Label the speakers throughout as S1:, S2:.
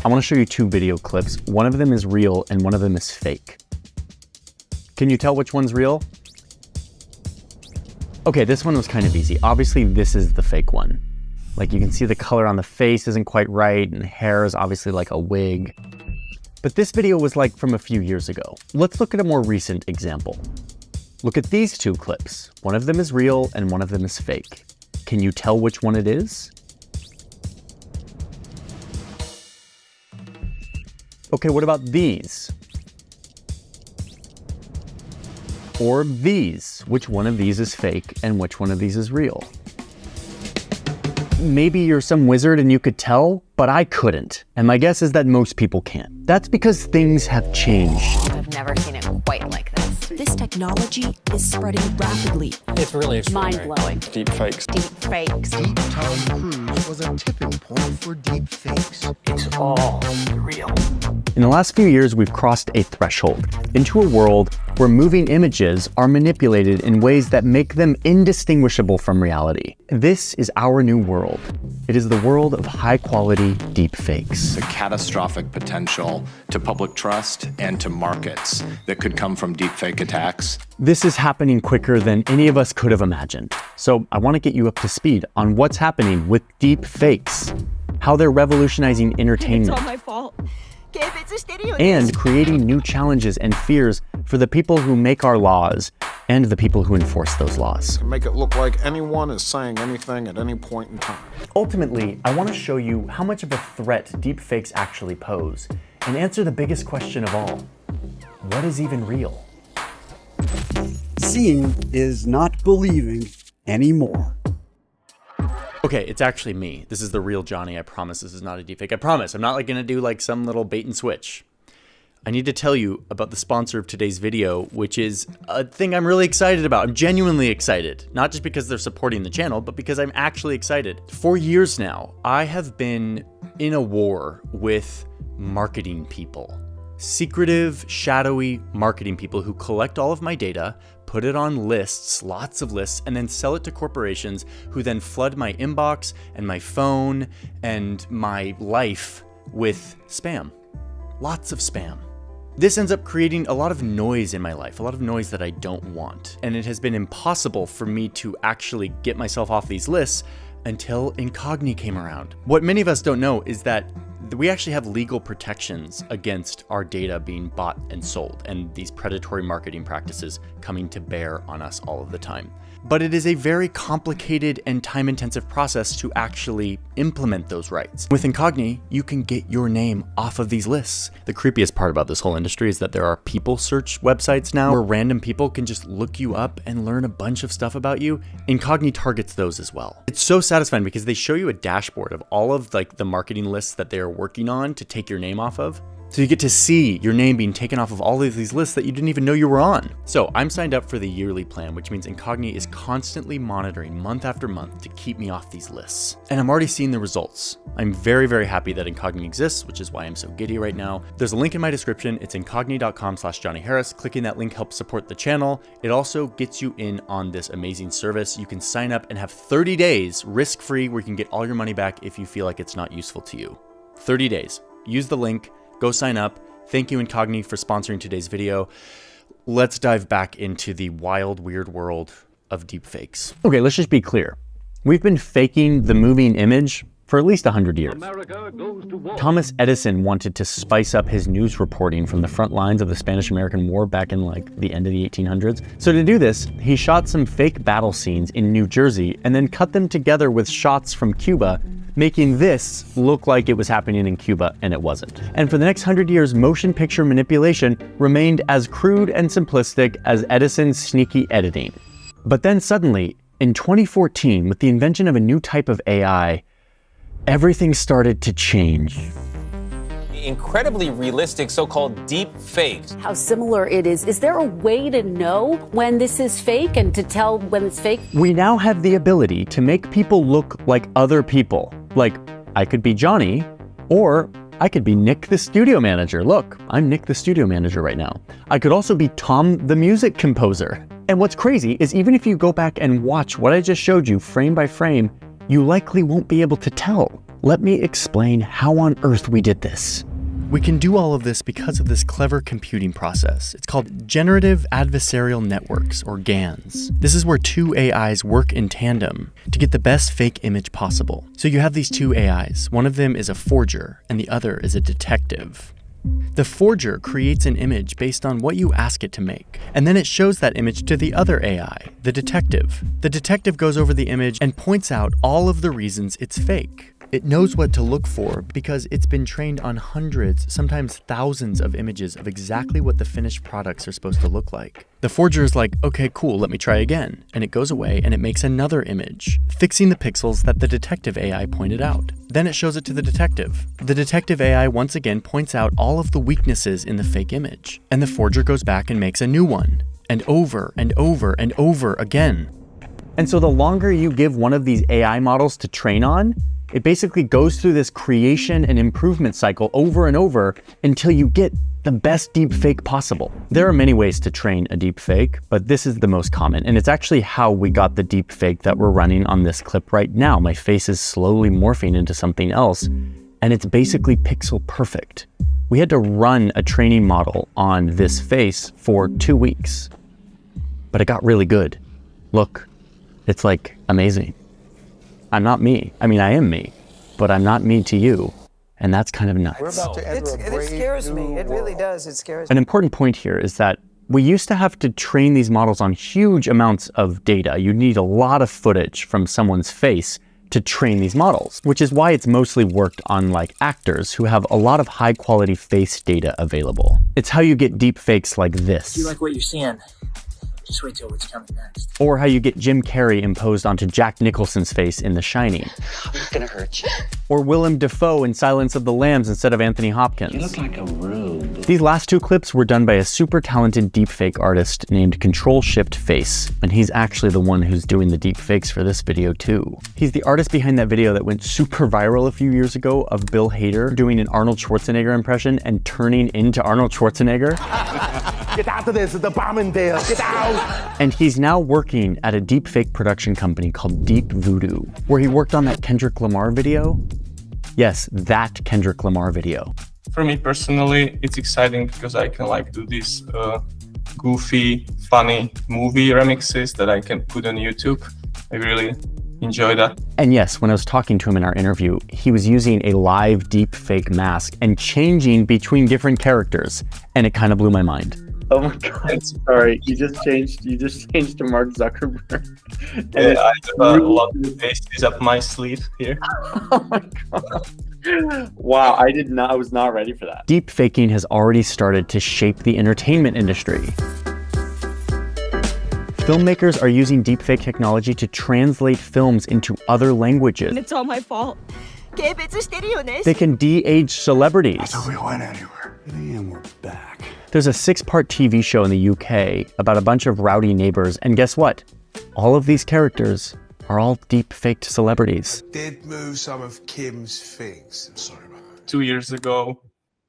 S1: I want to show you two video clips. One of them is real and one of them is fake. Can you tell which one's real? Okay, this one was kind of easy. Obviously, this is the fake one. Like, you can see the color on the face isn't quite right, and the hair is obviously like a wig. But this video was like from a few years ago. Let's look at a more recent example. Look at these two clips. One of them is real and one of them is fake. Can you tell which one it is? Okay, what about these? Or these? Which one of these is fake and which one of these is real? Maybe you're some wizard and you could tell, but I couldn't. And my guess is that most people can't. That's because things have changed.
S2: I've never seen it quite like this.
S3: This technology is spreading rapidly.
S4: It's really extraordinary.
S2: Mind-blowing.
S4: Deep fakes.
S2: Deep fakes.
S5: Deep Tom Cruise was a tipping point for deep fakes.
S4: It's all real.
S1: In the last few years, we've crossed a threshold into a world where moving images are manipulated in ways that make them indistinguishable from reality. This is our new world. It is the world of high-quality deep fakes.
S6: The catastrophic potential to public trust and to markets that could come from deepfake attacks.
S1: This is happening quicker than any of us could have imagined. So I want to get you up to speed on what's happening with deep fakes, how they're revolutionizing entertainment.
S3: It's all my fault. Gabe, it's a stereo.
S1: And creating new challenges and fears for the people who make our laws and the people who enforce those laws.
S7: Make it look like anyone is saying anything at any point in time.
S1: Ultimately, I want to show you how much of a threat deepfakes actually pose and answer the biggest question of all. What is even real?
S8: Seeing is not believing anymore.
S1: Okay, it's actually me. This is the real Johnny. I promise this is not a deepfake. I promise. I'm not like gonna do like some little bait and switch. I need to tell you about the sponsor of today's video, which is a thing I'm really excited about. I'm genuinely excited. Not just because they're supporting the channel, but because I'm actually excited. For years now, I have been in a war with marketing people. Secretive, shadowy marketing people who collect all of my data, put it on lists, lots of lists, and then sell it to corporations who then flood my inbox and my phone and my life with spam. Lots of spam. This ends up creating a lot of noise in my life, a lot of noise that I don't want. And it has been impossible for me to actually get myself off these lists until Incognit came around. What many of us don't know is that we actually have legal protections against our data being bought and sold and these predatory marketing practices coming to bear on us all of the time. But it is a very complicated and time-intensive process to actually implement those rights. With Incognit, you can get your name off of these lists. The creepiest part about this whole industry is that there are people search websites now where random people can just look you up and learn a bunch of stuff about you. Incognit targets those as well. It's so satisfying because they show you a dashboard of all of like the marketing lists that they are working on to take your name off of. So you get to see your name being taken off of all of these lists that you didn't even know you were on. So I'm signed up for the yearly plan, which means Incognit is constantly monitoring month after month to keep me off these lists. And I'm already seeing the results. I'm very, very happy that Incognit exists, which is why I'm so giddy right now. There's a link in my description. It's incognit.com/JohnnyHarris. Clicking that link helps support the channel. It also gets you in on this amazing service. You can sign up and have 30 days risk-free where you can get all your money back if you feel like it's not useful to you. 30 days. Use the link. Go sign up. Thank you, Incognit, for sponsoring today's video. Let's dive back into the wild, weird world of deepfakes. Okay, let's just be clear. We've been faking the moving image for at least 100 years. Thomas Edison wanted to spice up his news reporting from the front lines of the Spanish-American War back in like the end of the 1800s. So to do this, he shot some fake battle scenes in New Jersey and then cut them together with shots from Cuba, making this look like it was happening in Cuba, and it wasn't. And for the next 100 years, motion picture manipulation remained as crude and simplistic as Edison's sneaky editing. But then suddenly, in 2014, with the invention of a new type of AI, everything started to change.
S9: Incredibly realistic so-called deep fakes.
S2: How similar it is. Is there a way to know when this is fake and to tell when it's fake?
S1: We now have the ability to make people look like other people. Like, I could be Johnny, or I could be Nick the studio manager. Look, I'm Nick the studio manager right now. I could also be Tom the music composer. And what's crazy is even if you go back and watch what I just showed you frame by frame, you likely won't be able to tell. Let me explain how on earth we did this. We can do all of this because of this clever computing process. It's called Generative Adversarial Networks, or GANs. This is where two AIs work in tandem to get the best fake image possible. So you have these two AIs. One of them is a forger, and the other is a detective. The forger creates an image based on what you ask it to make, and then it shows that image to the other AI, the detective. The detective goes over the image and points out all of the reasons it's fake. It knows what to look for because it's been trained on hundreds, sometimes thousands of images of exactly what the finished products are supposed to look like. The forger is like, okay, cool, let me try again. And it goes away and it makes another image, fixing the pixels that the detective AI pointed out. Then it shows it to the detective. The detective AI once again points out all of the weaknesses in the fake image. And the forger goes back and makes a new one. And over and over and over again. And so the longer you give one of these AI models to train on, it basically goes through this creation and improvement cycle over and over until you get the best deepfake possible. There are many ways to train a deepfake, but this is the most common, and it's actually how we got the deepfake that we're running on this clip right now. My face is slowly morphing into something else, and it's basically pixel perfect. We had to run a training model on this face for 2 weeks, but it got really good. Look, it's like amazing. I'm not me. I mean, I am me, but I'm not me to you. And that's kind of nuts.
S5: We're about to enter a brave
S10: It scares me.
S5: new
S10: It really
S5: world.
S10: does. It scares me.
S1: An important point here is that we used to have to train these models on huge amounts of data. You need a lot of footage from someone's face to train these models, which is why it's mostly worked on like actors who have a lot of high quality face data available. It's how you get deep fakes like this.
S4: Do you like what you're seeing? Just wait till what's coming next.
S1: Or how you get Jim Carrey imposed onto Jack Nicholson's face in The Shining.
S4: I'm not gonna hurt you.
S1: Or Willem Dafoe in Silence of the Lambs instead of Anthony Hopkins.
S4: You look like a rube.
S1: These last two clips were done by a super talented deepfake artist named Control-Shift-Face, and he's actually the one who's doing the deepfakes for this video too. He's the artist behind that video that went super viral a few years ago of Bill Hader doing an Arnold Schwarzenegger impression and turning into Arnold Schwarzenegger.
S5: Get out of this, the bomb in there, get out!
S1: And he's now working at a deepfake production company called Deep Voodoo, where he worked on that Kendrick Lamar video. Yes, that Kendrick Lamar video.
S11: For me personally, it's exciting because I can like do these goofy, funny movie remixes that I can put on YouTube. I really enjoy that.
S1: And yes, when I was talking to him in our interview, he was using a live deepfake mask and changing between different characters, and it kind of blew my mind. Oh my God! Sorry, you just changed to Mark Zuckerberg.
S11: And I have a lot of faces up my sleeve here.
S1: Oh my God! Wow, I was not ready for that. Deepfaking has already started to shape the entertainment industry. Filmmakers are using deepfake technology to translate films into other languages.
S3: It's all my fault.
S1: They can de-age celebrities.
S5: I thought we went anywhere. And we're back.
S1: There's a 6-part TV show in the UK about a bunch of rowdy neighbors, and guess what? All of these characters are all deep-faked celebrities.
S5: Did move some of Kim's things. I'm sorry about that.
S11: 2 years ago,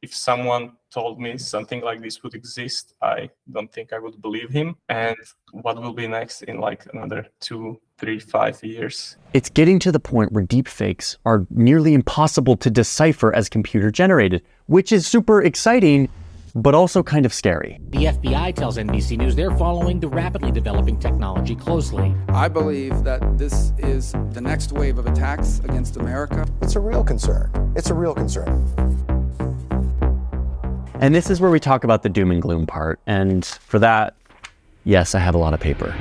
S11: if someone told me something like this would exist, I don't think I would believe him. And what will be next in like another 2, 3, 5 years?
S1: It's getting to the point where deepfakes are nearly impossible to decipher as computer generated, which is super exciting, but also kind of scary.
S12: The FBI tells NBC News they're following the rapidly developing technology closely.
S13: I believe that this is the next wave of attacks against America.
S5: It's a real concern. It's a real concern.
S1: And this is where we talk about the doom and gloom part. And for that, yes, I have a lot of paper.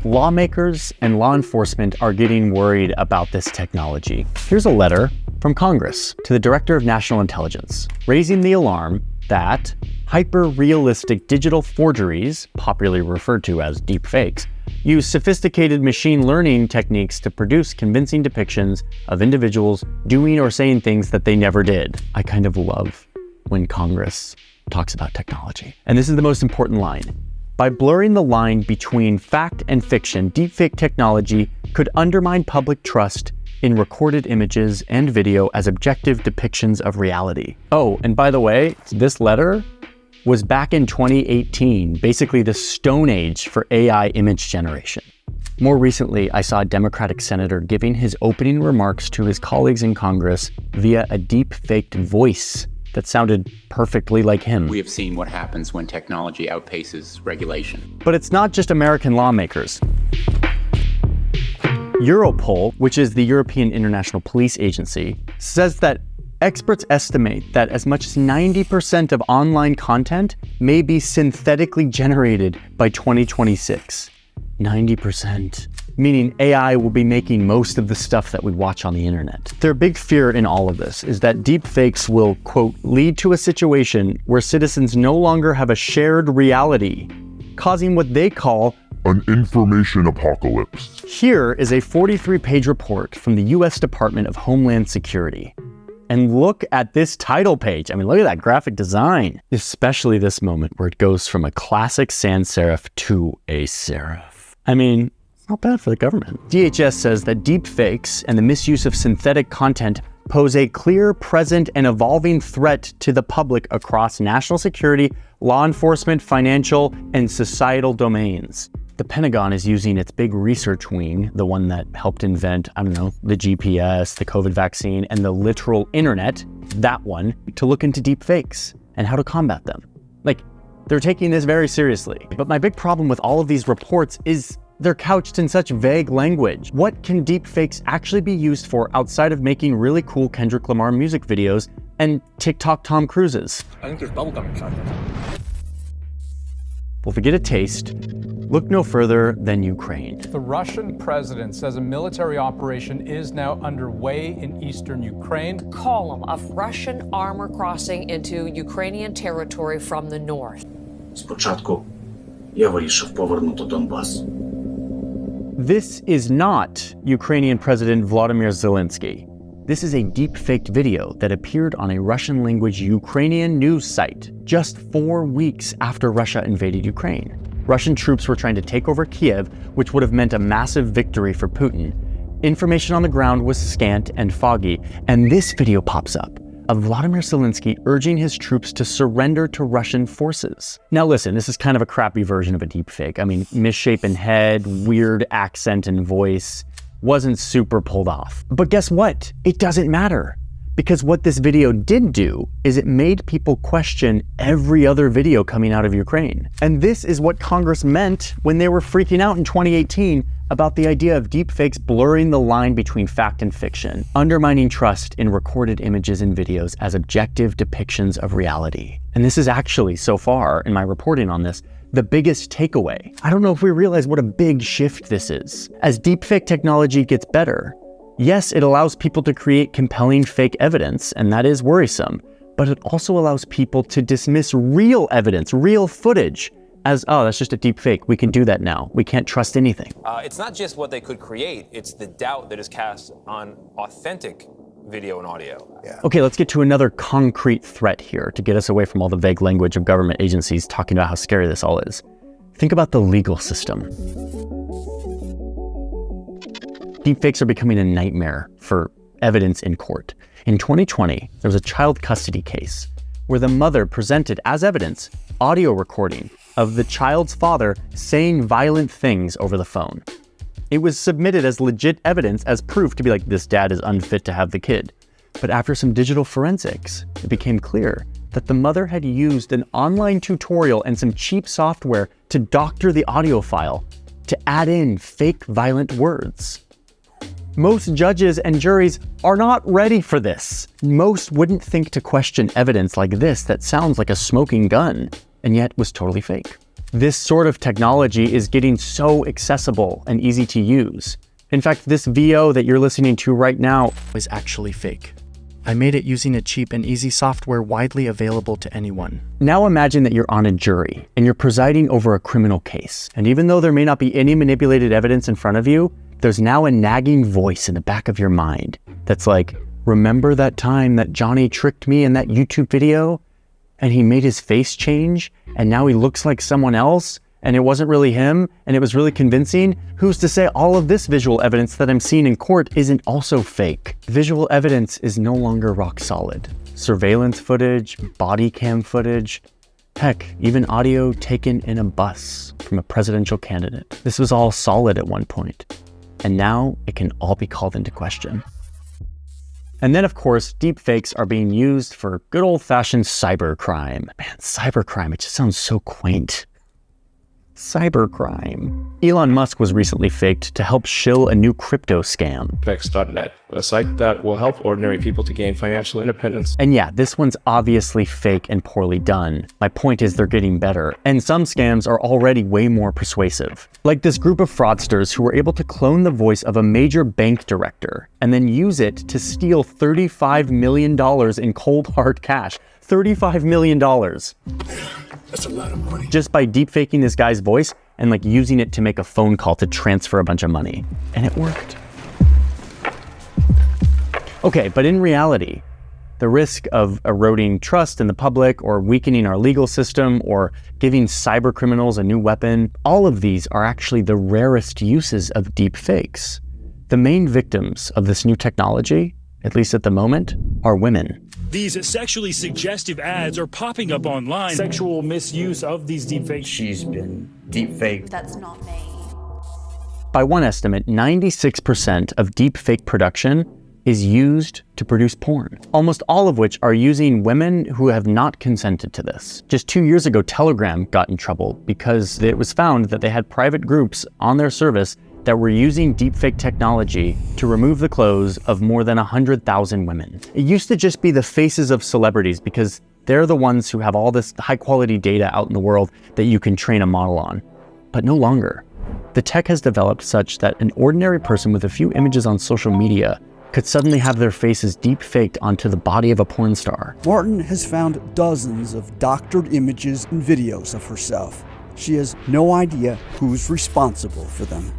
S1: Lawmakers and law enforcement are getting worried about this technology. Here's a letter from Congress to the Director of National Intelligence, raising the alarm that hyper-realistic digital forgeries, popularly referred to as deepfakes, use sophisticated machine learning techniques to produce convincing depictions of individuals doing or saying things that they never did. I kind of love when Congress talks about technology. And this is the most important line. By blurring the line between fact and fiction, deepfake technology could undermine public trust in recorded images and video as objective depictions of reality. Oh, and by the way, this letter was back in 2018, basically the Stone Age for AI image generation. More recently, I saw a Democratic senator giving his opening remarks to his colleagues in Congress via a deep-faked voice that sounded perfectly like him.
S10: We have seen what happens when technology outpaces regulation.
S1: But it's not just American lawmakers. Europol, which is the European International Police Agency, says that experts estimate that as much as 90% of online content may be synthetically generated by 2026. 90%. Meaning AI will be making most of the stuff that we watch on the internet. Their big fear in all of this is that deepfakes will, quote, lead to a situation where citizens no longer have a shared reality, causing what they call
S14: an information apocalypse.
S1: Here is a 43-page report from the US Department of Homeland Security. And look at this title page. I mean, look at that graphic design, especially this moment where it goes from a classic sans serif to a serif. I mean, not bad for the government. DHS says that deepfakes and the misuse of synthetic content pose a clear, present, and evolving threat to the public across national security, law enforcement, financial, and societal domains. The Pentagon is using its big research wing, the one that helped invent, I don't know, the GPS, the COVID vaccine, and the literal internet, that one, to look into deepfakes and how to combat them. Like, they're taking this very seriously. But my big problem with all of these reports is they're couched in such vague language. What can deepfakes actually be used for outside of making really cool Kendrick Lamar music videos and TikTok Tom Cruises?
S15: I think there's bubblegum inside.
S1: Well, to get a taste, look no further than Ukraine.
S16: The Russian president says a military operation is now underway in eastern Ukraine.
S17: Column of Russian armor crossing into Ukrainian territory from the north.
S4: Спочатку я вирішив повернути Донбас.
S1: This is not Ukrainian President Volodymyr Zelensky. This is a deep-faked video that appeared on a Russian-language Ukrainian news site just 4 weeks after Russia invaded Ukraine. Russian troops were trying to take over Kiev, which would have meant a massive victory for Putin. Information on the ground was scant and foggy, and this video pops up of Volodymyr Zelensky urging his troops to surrender to Russian forces. Now listen, this is kind of a crappy version of a deepfake. I mean, misshapen head, weird accent and voice, wasn't super pulled off. But guess what? It doesn't matter. Because what this video did do is it made people question every other video coming out of Ukraine. And this is what Congress meant when they were freaking out in 2018 about the idea of deepfakes blurring the line between fact and fiction, undermining trust in recorded images and videos as objective depictions of reality. And this is actually, so far in my reporting on this, the biggest takeaway. I don't know if we realize what a big shift this is. As deepfake technology gets better, yes, it allows people to create compelling fake evidence, and that is worrisome, but it also allows people to dismiss real evidence, real footage, as, oh, that's just a deep fake. We can do that now. We can't trust anything.
S9: It's not just what they could create, it's the doubt that is cast on authentic video and audio.
S15: Yeah.
S1: Okay, let's get to another concrete threat here to get us away from all the vague language of government agencies talking about how scary this all is. Think about the legal system. Deepfakes are becoming a nightmare for evidence in court. In 2020, there was a child custody case where the mother presented as evidence audio recording of the child's father saying violent things over the phone. It was submitted as legit evidence, as proof to be like, this dad is unfit to have the kid. But after some digital forensics, it became clear that the mother had used an online tutorial and some cheap software to doctor the audio file to add in fake violent words. Most judges and juries are not ready for this. Most wouldn't think to question evidence like this that sounds like a smoking gun, and yet was totally fake. This sort of technology is getting so accessible and easy to use. In fact, this VO that you're listening to right now is actually fake. I made it using a cheap and easy software widely available to anyone. Now imagine that you're on a jury and you're presiding over a criminal case. And even though there may not be any manipulated evidence in front of you, there's now a nagging voice in the back of your mind that's like, remember that time that Johnny tricked me in that YouTube video? And he made his face change, and now he looks like someone else, and it wasn't really him, and it was really convincing? Who's to say all of this visual evidence that I'm seeing in court isn't also fake? Visual evidence is no longer rock solid. Surveillance footage, body cam footage, Heck, even audio taken in a bus from a presidential candidate. This was all solid at one point, and now it can all be called into question. And then, of course, deepfakes are being used for good old-fashioned cybercrime. Man, cybercrime, it just sounds so quaint. Cybercrime. Elon Musk was recently faked to help shill a new crypto scam.
S15: Fix.net, a site that will help ordinary people to gain financial independence.
S1: And yeah, this one's obviously fake and poorly done. My point is they're getting better, and some scams are already way more persuasive. Like this group of fraudsters who were able to clone the voice of a major bank director and then use it to steal $35 million in cold hard cash. $35 million.
S4: That's a lot of money.
S1: Just by deepfaking this guy's voice and like using it to make a phone call to transfer a bunch of money. And it worked. Okay, but in reality, the risk of eroding trust in the public or weakening our legal system or giving cyber criminals a new weapon, all of these are actually the rarest uses of deepfakes. The main victims of this new technology, at least at the moment, are women.
S18: These sexually suggestive ads are popping up online. Sexual misuse of these deepfakes.
S8: She's been deepfaked.
S3: That's not me.
S1: By one estimate, 96% of deepfake production is used to produce porn, almost all of which are using women who have not consented to this. Just 2 years ago, Telegram got in trouble because it was found that they had private groups on their service that were using deepfake technology to remove the clothes of more than 100,000 women. It used to just be the faces of celebrities because they're the ones who have all this high quality data out in the world that you can train a model on, but no longer. The tech has developed such that an ordinary person with a few images on social media could suddenly have their faces deepfaked onto the body of a porn star.
S8: Martin has found dozens of doctored images and videos of herself. She has no idea who's responsible for them.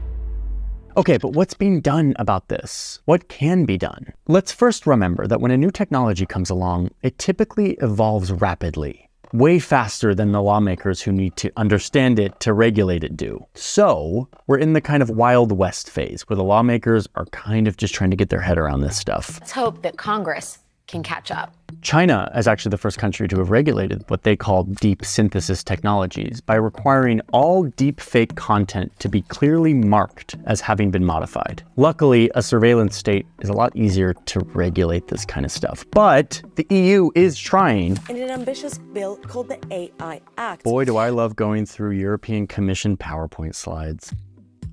S1: Okay, but what's being done about this? What can be done? Let's first remember that when a new technology comes along, it typically evolves rapidly, way faster than the lawmakers who need to understand it to regulate it do. So we're in the kind of Wild West phase where the lawmakers are kind of just trying to get their head around this stuff.
S19: Let's hope that Congress can catch up.
S1: China is actually the first country to have regulated what they call deep synthesis technologies by requiring all deepfake content to be clearly marked as having been modified. Luckily, a surveillance state is a lot easier to regulate this kind of stuff. But the EU is trying.
S3: In an ambitious bill called the AI Act.
S1: Boy, do I love going through European Commission PowerPoint slides.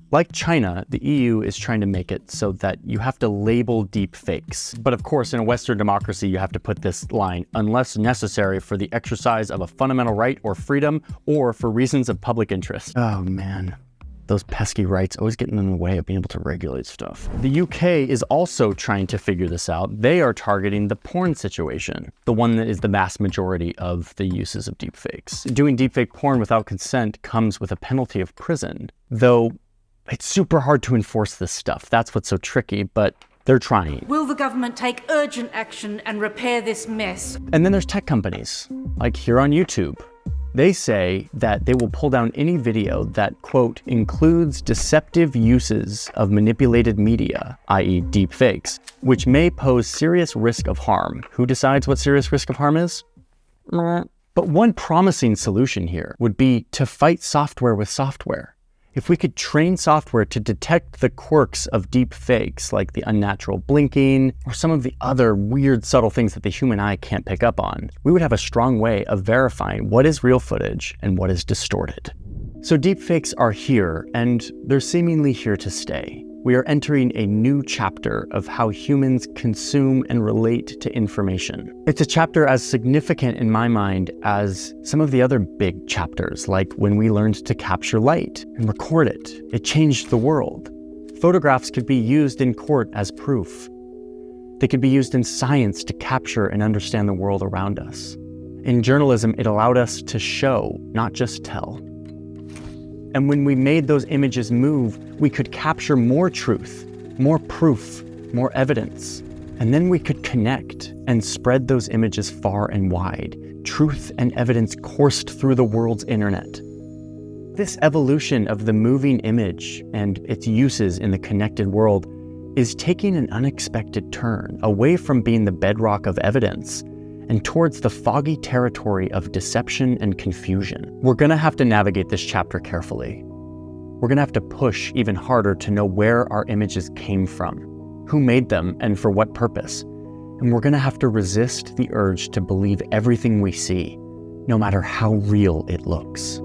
S1: Like China, the EU is trying to make it so that you have to label deep fakes. But of course, in a Western democracy, you have to put this line, unless necessary for the exercise of a fundamental right or freedom or for reasons of public interest. Oh man, those pesky rights always getting in the way of being able to regulate stuff. The UK is also trying to figure this out. They are targeting the porn situation, the one that is the vast majority of the uses of deepfakes. Doing deepfake porn without consent comes with a penalty of prison, though it's super hard to enforce this stuff. That's what's so tricky, but they're trying.
S20: Will the government take urgent action and repair this mess?
S1: And then there's tech companies, like here on YouTube. They say that they will pull down any video that, quote, includes deceptive uses of manipulated media, i.e. deep fakes, which may pose serious risk of harm. Who decides what serious risk of harm is? But one promising solution here would be to fight software with software. If we could train software to detect the quirks of deep fakes, like the unnatural blinking or some of the other weird subtle things that the human eye can't pick up on, we would have a strong way of verifying what is real footage and what is distorted. So deepfakes are here, and they're seemingly here to stay. We are entering a new chapter of how humans consume and relate to information. It's a chapter as significant in my mind as some of the other big chapters, like when we learned to capture light and record it. It changed the world. Photographs could be used in court as proof. They could be used in science to capture and understand the world around us. In journalism, it allowed us to show, not just tell. And when we made those images move, we could capture more truth, more proof, more evidence. And then we could connect and spread those images far and wide. Truth and evidence coursed through the world's internet. This evolution of the moving image and its uses in the connected world is taking an unexpected turn away from being the bedrock of evidence and towards the foggy territory of deception and confusion. We're gonna have to navigate this chapter carefully. We're gonna have to push even harder to know where our images came from, who made them, and for what purpose. And we're gonna have to resist the urge to believe everything we see, no matter how real it looks.